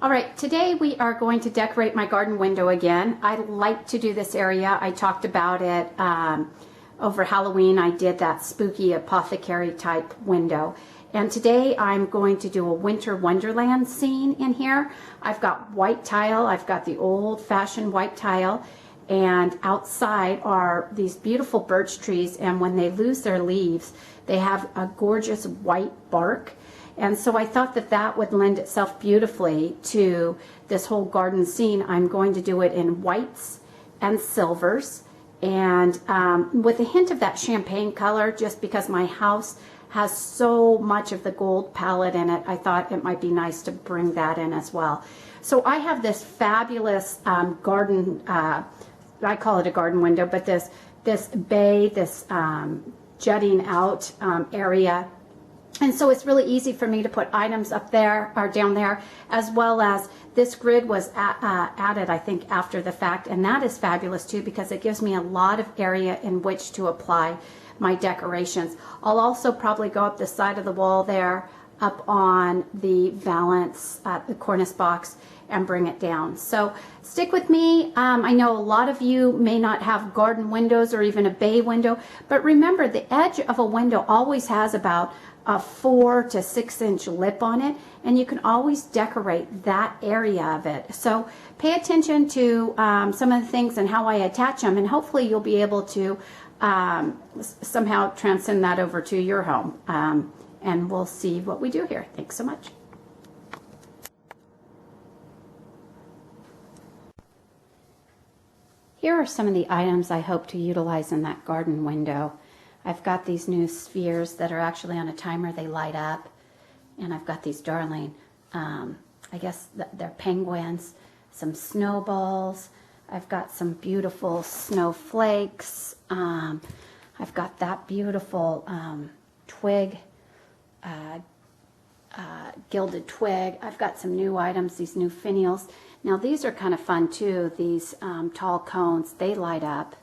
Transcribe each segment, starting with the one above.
All right, today we are going to decorate my garden window again. I like to do this area. I talked about it over Halloween. I did that spooky apothecary type window. And today I'm going to do a winter wonderland scene in here. I've got white tile. I've got the old-fashioned white tile. And outside are these beautiful birch trees. And when they lose their leaves, they have a gorgeous white bark. And so I thought that that would lend itself beautifully to this whole garden scene. I'm going to do it in whites and silvers and with a hint of that champagne color, just because my house has so much of the gold palette in it. I thought it might be nice to bring that in as well. So I have this fabulous garden, I call it a garden window, but this bay, this jutting out area. And so it's really easy for me to put items up there or down there, as well as this grid was added, I think, after the fact. And that is fabulous too, because it gives me a lot of area in which to apply my decorations. I'll also probably go up the side of the wall there, up on the valance, the cornice box, and bring it down. So stick with me. I know a lot of you may not have garden windows or even a bay window, but remember the edge of a window always has about a 4 to 6 inch lip on it, and you can always decorate that area of it. So pay attention to some of the things and how I attach them, and hopefully you'll be able to somehow transcend that over to your home. And we'll see what we do here. Thanks so much. Here are some of the items I hope to utilize in that garden window. I've got these new spheres that are actually on a timer. They light up. And I've got these darling, I guess they're penguins, some snowballs. I've got some beautiful snowflakes. I've got that beautiful twig, gilded twig. I've got some new items, these new finials. Now these are kind of fun too, these tall cones. They light up.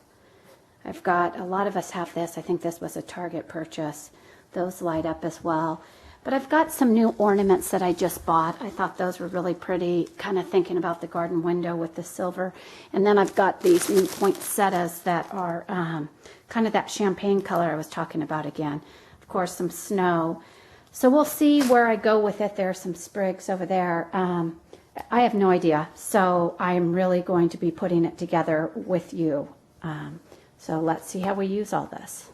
I've got, a lot of us have this. I think this was a Target purchase. Those light up as well. But I've got some new ornaments that I just bought. I thought those were really pretty, kind of thinking about the garden window with the silver. And then I've got these new poinsettias that are kind of that champagne color I was talking about again. Of course, some snow. So we'll see where I go with it. There are some sprigs over there. I have no idea. So I'm really going to be putting it together with you. So let's see how we use all this.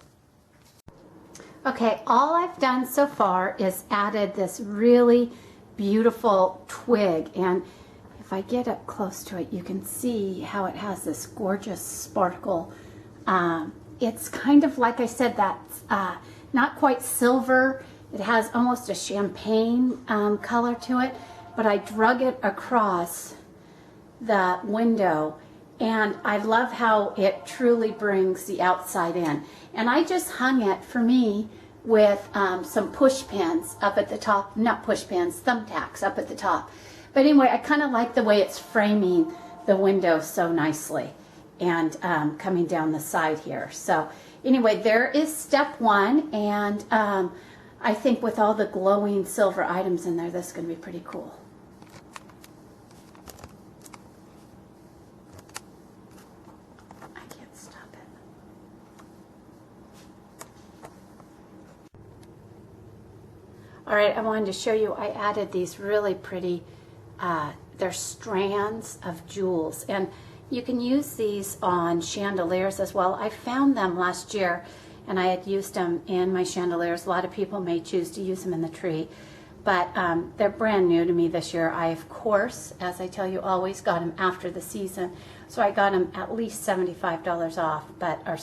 Okay, all I've done so far is added this really beautiful twig, and if I get up close to it, you can see how it has this gorgeous sparkle. It's kind of, like I said, that's not quite silver. It has almost a champagne color to it, but I drug it across the window. And I love how it truly brings the outside in. And I just hung it, for me, with some push pins up at the top. Not push pins, thumbtacks up at the top. But anyway, I kind of like the way it's framing the window so nicely. And coming down the side here. So anyway, there is step one. And I think with all the glowing silver items in there, this is going to be pretty cool. All right, I wanted to show you, I added these really pretty, they're strands of jewels. And you can use these on chandeliers as well. I found them last year, and I had used them in my chandeliers. A lot of people may choose to use them in the tree, but they're brand new to me this year. I, of course, as I tell you, always got them after the season. So I got them at least $75 off, or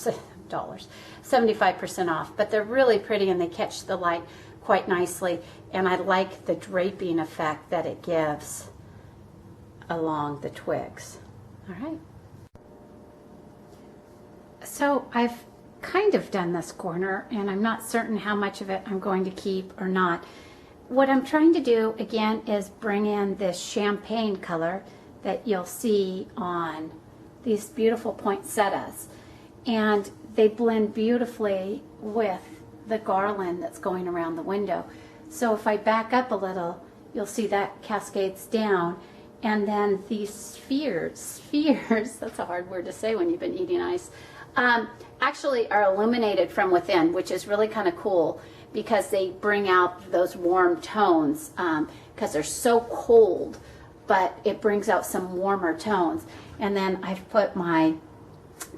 dollars, 75% off. But they're really pretty, and they catch the light quite nicely, and I like the draping effect that it gives along the twigs. All right. So I've kind of done this corner, and I'm not certain how much of it I'm going to keep or not. What I'm trying to do again is bring in this champagne color that you'll see on these beautiful poinsettias, and they blend beautifully with the garland that's going around the window. So if I back up a little, you'll see that cascades down, And then these spheres, that's a hard word to say when you've been eating ice, actually are illuminated from within, which is really kind of cool because they bring out those warm tones because they're so cold, but it brings out some warmer tones. And then I've put my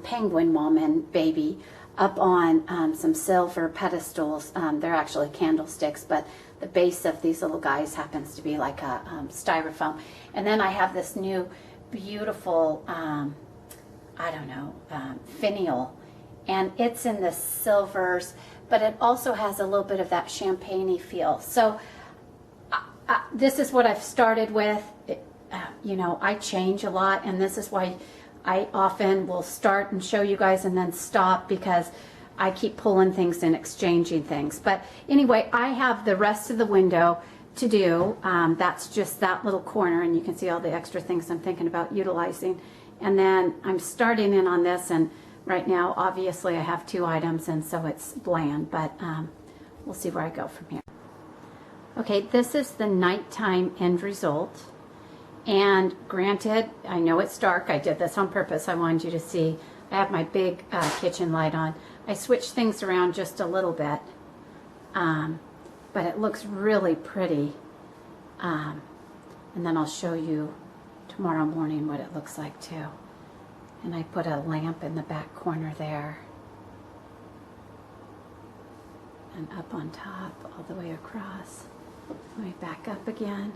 penguin woman baby up on some silver pedestals. They're actually candlesticks, but the base of these little guys happens to be like a styrofoam. And then I have this new beautiful, I don't know, finial, and it's in the silvers, but it also has a little bit of that champagne-y feel. So this is what I've started with. You know, I change a lot, and this is why I often will start and show you guys and then stop, because I keep pulling things and exchanging things. But anyway, I have the rest of the window to do. That's just that little corner, and you can see all the extra things I'm thinking about utilizing. And then I'm starting in on this, and right now obviously I have 2 items, and so it's bland, but we'll see where I go from here. Okay, this is the nighttime end result. And granted, I know it's dark. I did this on purpose. I wanted you to see. I have my big kitchen light on. I switched things around just a little bit, but it looks really pretty. And then I'll show you tomorrow morning what it looks like too. And I put a lamp in the back corner there, and up on top all the way across. Let me back up again.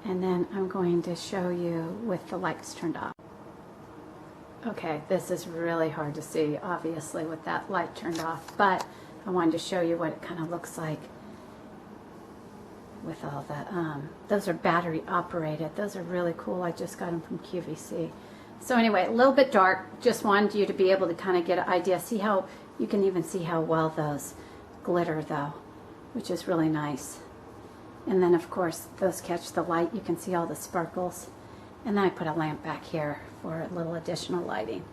And then I'm going to show you with the lights turned off. Okay, this is really hard to see, obviously, with that light turned off, but I wanted to show you what it kind of looks like with all that. Those are battery operated. Those are really cool. I just got them from QVC. So anyway, a little bit dark. Just wanted you to be able to kind of get an idea. See how, you can even see how well those glitter though, which is really nice. And then of course those catch the light. You can see all the sparkles. And then I put a lamp back here for a little additional lighting.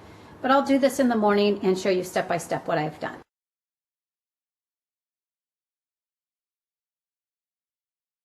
But I'll do this in the morning and show you step by step what I've done.